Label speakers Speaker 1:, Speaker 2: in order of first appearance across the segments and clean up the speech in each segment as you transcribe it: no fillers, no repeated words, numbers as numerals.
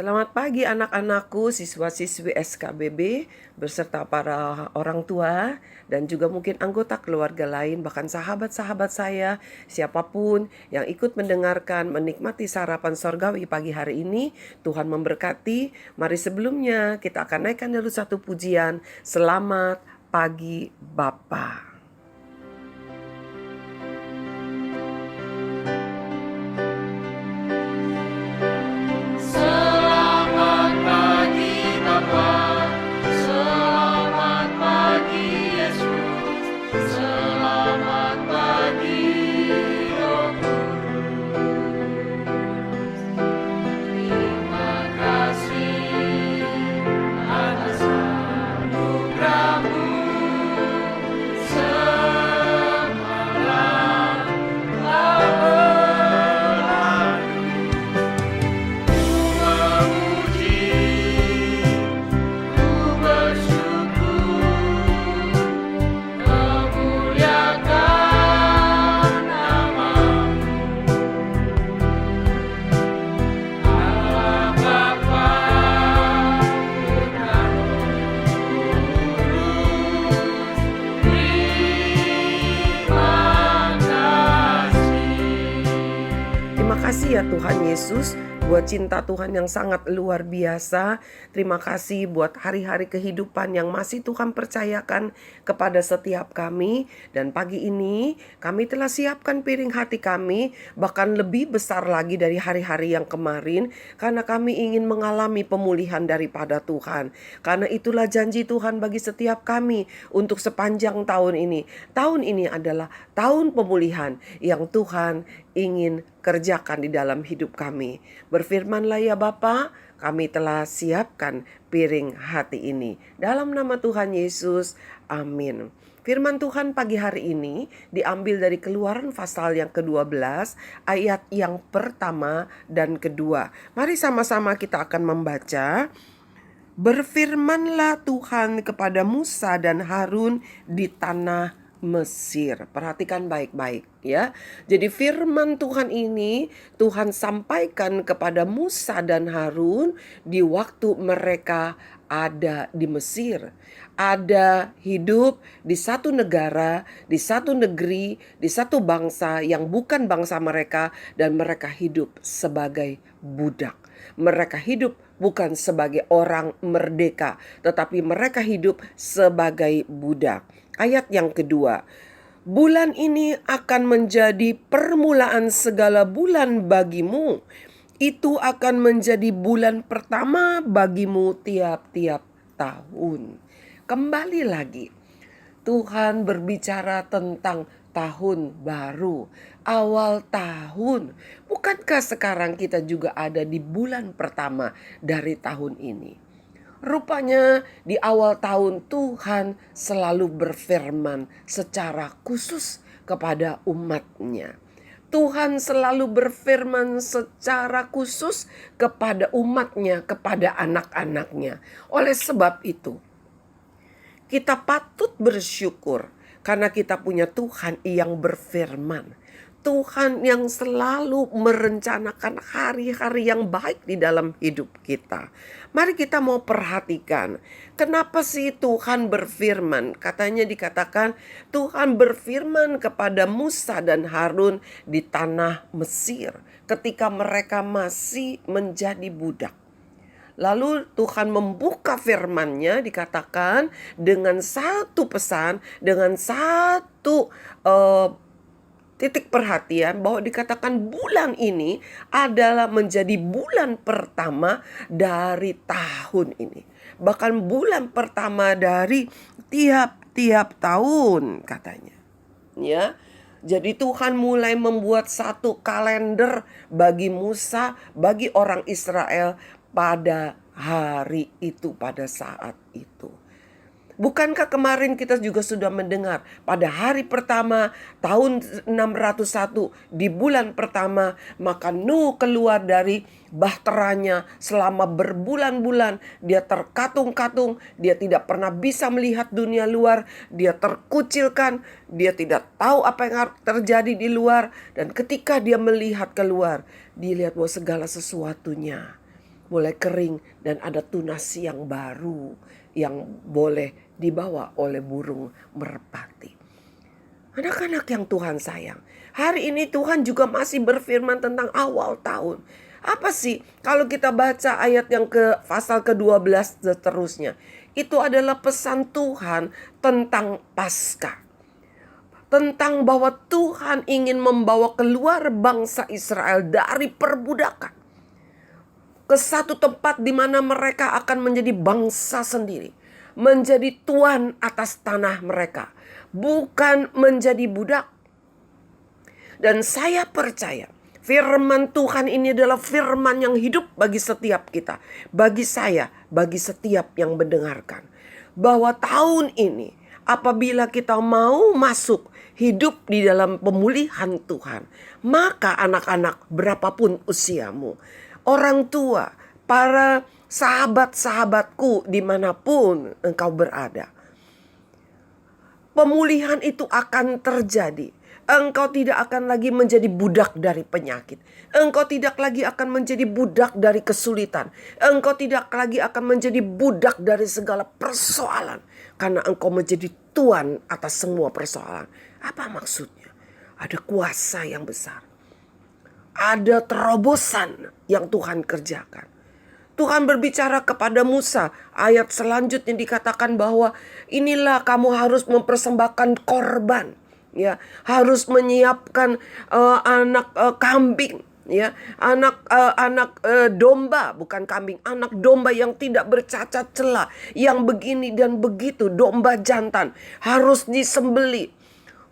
Speaker 1: Selamat pagi anak-anakku, siswa-siswi SKBB, beserta para orang tua, dan juga mungkin anggota keluarga lain, bahkan sahabat-sahabat saya, siapapun yang ikut mendengarkan, menikmati sarapan sorgawi pagi hari ini. Tuhan memberkati. Mari sebelumnya kita akan naikkan dulu satu pujian. Selamat pagi Bapa.
Speaker 2: Selamat pagi Bapa, selamat pagi Yesus, selamat pagi Roh Kudus. Terima kasih atas anugerah-Mu semalam telah berlalu. Memuji, ku bersyukur, memuliakan nama-Mu. Allah Bapa, Putra Roh Kudus, terima kasih.
Speaker 1: Terima kasih ya Tuhan Yesus, buat cinta Tuhan yang sangat luar biasa. Terima kasih buat hari-hari kehidupan yang masih Tuhan percayakan kepada setiap kami. Dan pagi ini kami telah siapkan piring hati kami, bahkan lebih besar lagi dari hari-hari yang kemarin, karena kami ingin mengalami pemulihan daripada Tuhan. Karena itulah janji Tuhan bagi setiap kami untuk sepanjang tahun ini. Tahun ini adalah tahun pemulihan yang Tuhan ingin kerjakan di dalam hidup kami. Berfirmanlah ya Bapa, kami telah siapkan piring hati ini. Dalam nama Tuhan Yesus, amin. Firman Tuhan pagi hari ini diambil dari Keluaran pasal yang ke-12, ayat yang pertama dan kedua. Mari sama-sama kita akan membaca. Berfirmanlah Tuhan kepada Musa dan Harun di tanah Mesir. Perhatikan baik-baik ya. Jadi firman Tuhan ini Tuhan sampaikan kepada Musa dan Harun di waktu mereka ada di Mesir. Ada hidup di satu negara, di satu negeri, di satu bangsa yang bukan bangsa mereka, dan mereka hidup sebagai budak. Mereka hidup bukan sebagai orang merdeka, tetapi mereka hidup sebagai budak. Ayat yang kedua, bulan ini akan menjadi permulaan segala bulan bagimu. Itu akan menjadi bulan pertama bagimu tiap-tiap tahun. Kembali lagi, Tuhan berbicara tentang tahun baru, awal tahun. Bukankah sekarang kita juga ada di bulan pertama dari tahun ini? Rupanya di awal tahun Tuhan selalu berfirman secara khusus kepada umatnya. Tuhan selalu berfirman secara khusus kepada umatnya, kepada anak-anaknya. Oleh sebab itu, kita patut bersyukur karena kita punya Tuhan yang berfirman. Tuhan yang selalu merencanakan hari-hari yang baik di dalam hidup kita. Mari kita mau perhatikan, kenapa sih Tuhan berfirman? Katanya dikatakan Tuhan berfirman kepada Musa dan Harun di tanah Mesir ketika mereka masih menjadi budak. Lalu Tuhan membuka firman-Nya, dikatakan dengan satu pesan, dengan satu titik perhatian, bahwa dikatakan bulan ini adalah menjadi bulan pertama dari tahun ini. Bahkan bulan pertama dari tiap-tiap tahun katanya. Ya. Jadi Tuhan mulai membuat satu kalender bagi Musa, bagi orang Israel pada hari itu, pada saat itu. Bukankah kemarin kita juga sudah mendengar pada hari pertama tahun 601 di bulan pertama, maka Nuh keluar dari bahteranya selama berbulan-bulan. Dia terkatung-katung, dia tidak pernah bisa melihat dunia luar, dia terkucilkan, dia tidak tahu apa yang terjadi di luar. Dan ketika dia melihat keluar, dilihat bahwa segala sesuatunya boleh kering, dan ada tunas yang baru yang boleh dibawa oleh burung merpati. Anak-anak yang Tuhan sayang, hari ini Tuhan juga masih berfirman tentang awal tahun. Apa sih kalau kita baca ayat yang ke pasal ke-12 seterusnya, itu adalah pesan Tuhan tentang Paskah. Tentang bahwa Tuhan ingin membawa keluar bangsa Israel dari perbudakan ke satu tempat di mana mereka akan menjadi bangsa sendiri, menjadi tuan atas tanah mereka, bukan menjadi budak. Dan saya percaya firman Tuhan ini adalah firman yang hidup bagi setiap kita, bagi saya, bagi setiap yang mendengarkan, bahwa tahun ini apabila kita mau masuk hidup di dalam pemulihan Tuhan, maka anak-anak berapapun usiamu, orang tua, para sahabat-sahabatku dimanapun engkau berada, pemulihan itu akan terjadi. Engkau tidak akan lagi menjadi budak dari penyakit. Engkau tidak lagi akan menjadi budak dari kesulitan. Engkau tidak lagi akan menjadi budak dari segala persoalan. Karena engkau menjadi tuan atas semua persoalan. Apa maksudnya? Ada kuasa yang besar. Ada terobosan yang Tuhan kerjakan. Tuhan berbicara kepada Musa, ayat selanjutnya dikatakan bahwa inilah kamu harus mempersembahkan korban, ya, harus menyiapkan anak kambing, ya, anak domba, bukan kambing, anak domba yang tidak bercacat celah, yang begini dan begitu, domba jantan harus disembeli.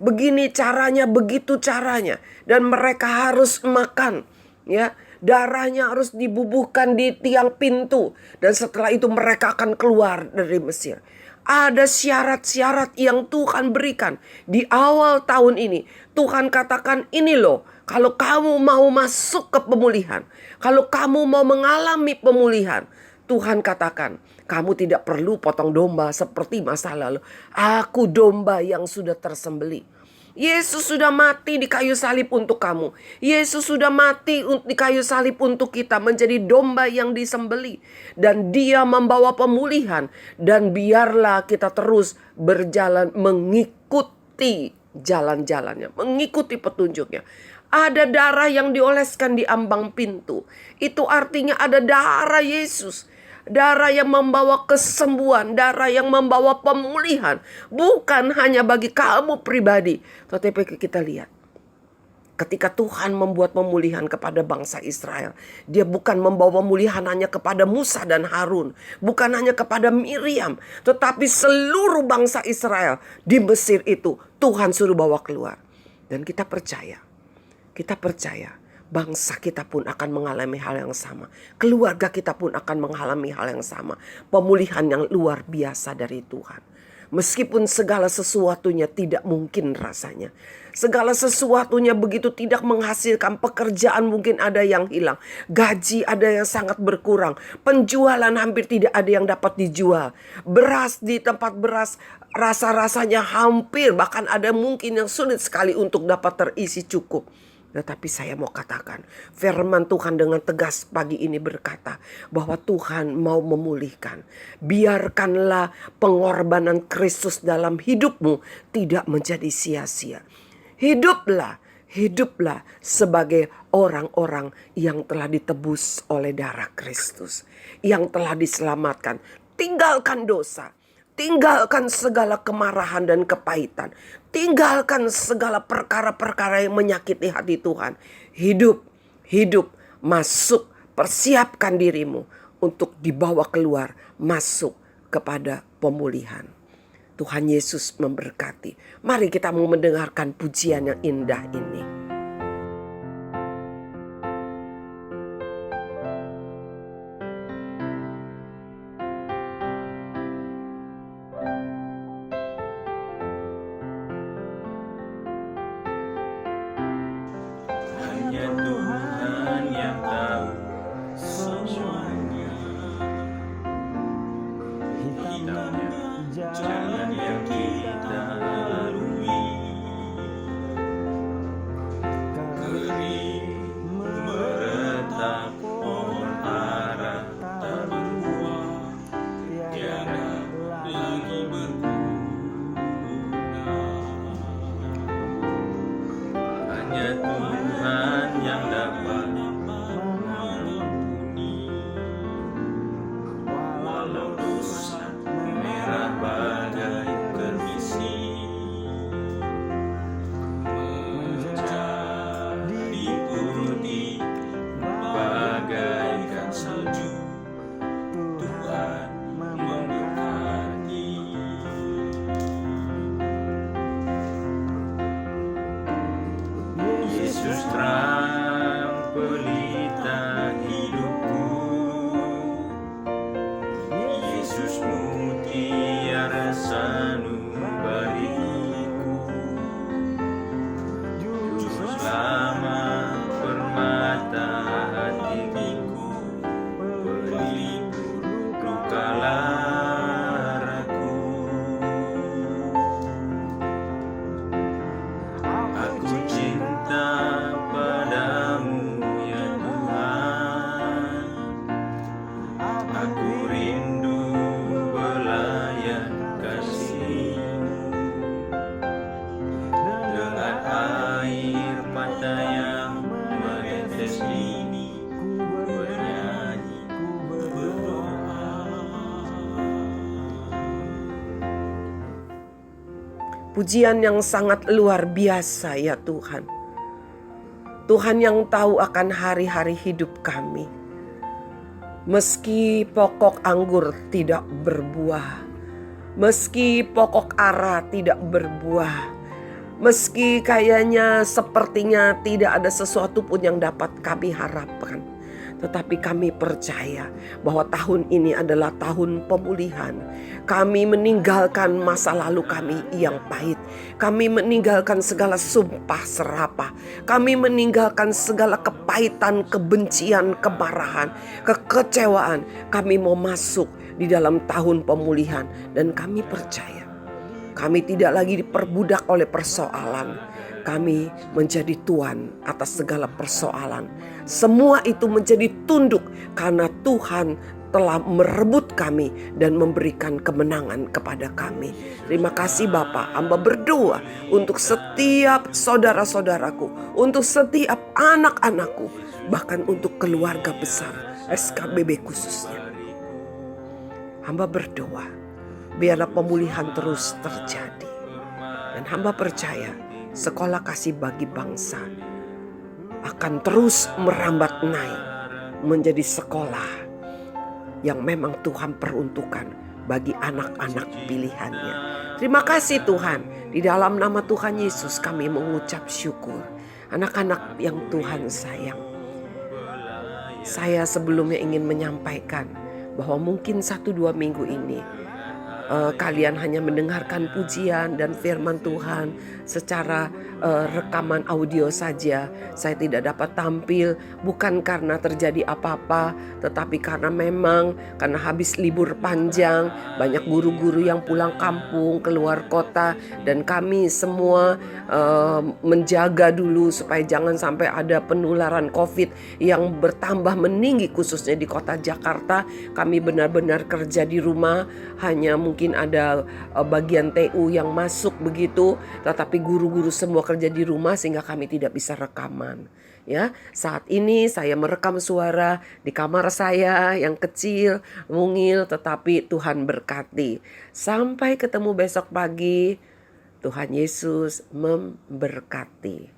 Speaker 1: Begini caranya, begitu caranya, dan mereka harus makan, ya. Darahnya harus dibubuhkan di tiang pintu, dan setelah itu mereka akan keluar dari Mesir. Ada syarat-syarat yang Tuhan berikan di awal tahun ini. Tuhan katakan, ini loh, kalau kamu mau masuk ke pemulihan, kalau kamu mau mengalami pemulihan, Tuhan katakan, kamu tidak perlu potong domba seperti masa lalu. Aku domba yang sudah tersembelih. Yesus sudah mati di kayu salib untuk kamu. Yesus sudah mati di kayu salib untuk kita, menjadi domba yang disembeli. Dan dia membawa pemulihan. Dan biarlah kita terus berjalan mengikuti jalan-jalannya, mengikuti petunjuknya. Ada darah yang dioleskan di ambang pintu. Itu artinya ada darah Yesus. Darah yang membawa kesembuhan, darah yang membawa pemulihan. Bukan hanya bagi kamu pribadi. Tetapi kita lihat, ketika Tuhan membuat pemulihan kepada bangsa Israel, dia bukan membawa pemulihan hanya kepada Musa dan Harun, bukan hanya kepada Miriam, tetapi seluruh bangsa Israel di Mesir itu Tuhan suruh bawa keluar. Dan kita percaya bangsa kita pun akan mengalami hal yang sama. Keluarga kita pun akan mengalami hal yang sama. Pemulihan yang luar biasa dari Tuhan. Meskipun segala sesuatunya tidak mungkin rasanya. Segala sesuatunya begitu tidak menghasilkan. Pekerjaan mungkin ada yang hilang. Gaji ada yang sangat berkurang. Penjualan hampir tidak ada yang dapat dijual. Beras di tempat beras rasa-rasanya hampir, bahkan ada mungkin yang sulit sekali untuk dapat terisi cukup. Tetapi saya mau katakan, firman Tuhan dengan tegas pagi ini berkata bahwa Tuhan mau memulihkan. Biarkanlah pengorbanan Kristus dalam hidupmu tidak menjadi sia-sia. Hiduplah sebagai orang-orang yang telah ditebus oleh darah Kristus, yang telah diselamatkan. Tinggalkan dosa. Tinggalkan segala kemarahan dan kepahitan. Tinggalkan segala perkara-perkara yang menyakiti hati Tuhan. Hidup, masuk, persiapkan dirimu untuk dibawa keluar, masuk kepada pemulihan. Tuhan Yesus memberkati. Mari kita mau mendengarkan pujian yang indah ini.
Speaker 2: Hanya Tuhan yang tahu semuanya. Hitamnya jalan yang kita lalui.
Speaker 1: Pujian yang sangat luar biasa ya Tuhan. Tuhan yang tahu akan hari-hari hidup kami. Meski pokok anggur tidak berbuah, meski pokok ara tidak berbuah, meski kayaknya sepertinya tidak ada sesuatu pun yang dapat kami harapkan, tetapi kami percaya bahwa tahun ini adalah tahun pemulihan. Kami meninggalkan masa lalu kami yang pahit. Kami meninggalkan segala sumpah serapah. Kami meninggalkan segala kepahitan, kebencian, kemarahan, kekecewaan. Kami mau masuk di dalam tahun pemulihan. Dan kami percaya kami tidak lagi diperbudak oleh persoalan. Kami menjadi tuan atas segala persoalan. Semua itu menjadi tunduk karena Tuhan telah merebut kami dan memberikan kemenangan kepada kami. Terima kasih Bapa. Hamba berdoa untuk setiap saudara-saudaraku, untuk setiap anak-anakku, bahkan untuk keluarga besar SKBB khususnya. Hamba berdoa biarlah pemulihan terus terjadi. Dan hamba percaya sekolah kasih bagi bangsa akan terus merambat naik menjadi sekolah yang memang Tuhan peruntukkan bagi anak-anak pilihannya. Terima kasih Tuhan. Di dalam nama Tuhan Yesus kami mengucap syukur. Anak-anak yang Tuhan sayang, saya sebelumnya ingin menyampaikan bahwa mungkin 1-2 minggu ini kalian hanya mendengarkan pujian dan firman Tuhan secara rekaman audio saja. Saya tidak dapat tampil bukan karena terjadi apa-apa, tetapi karena memang karena habis libur panjang, banyak guru-guru yang pulang kampung, keluar kota, dan kami semua menjaga dulu supaya jangan sampai ada penularan COVID yang bertambah meninggi khususnya di kota Jakarta. Kami benar-benar kerja di rumah, hanya mungkin ada bagian TU yang masuk begitu, tetapi guru-guru semua kerja di rumah sehingga kami tidak bisa rekaman. Ya, saat ini saya merekam suara di kamar saya yang kecil, mungil, tetapi Tuhan berkati. Sampai ketemu besok pagi. Tuhan Yesus memberkati.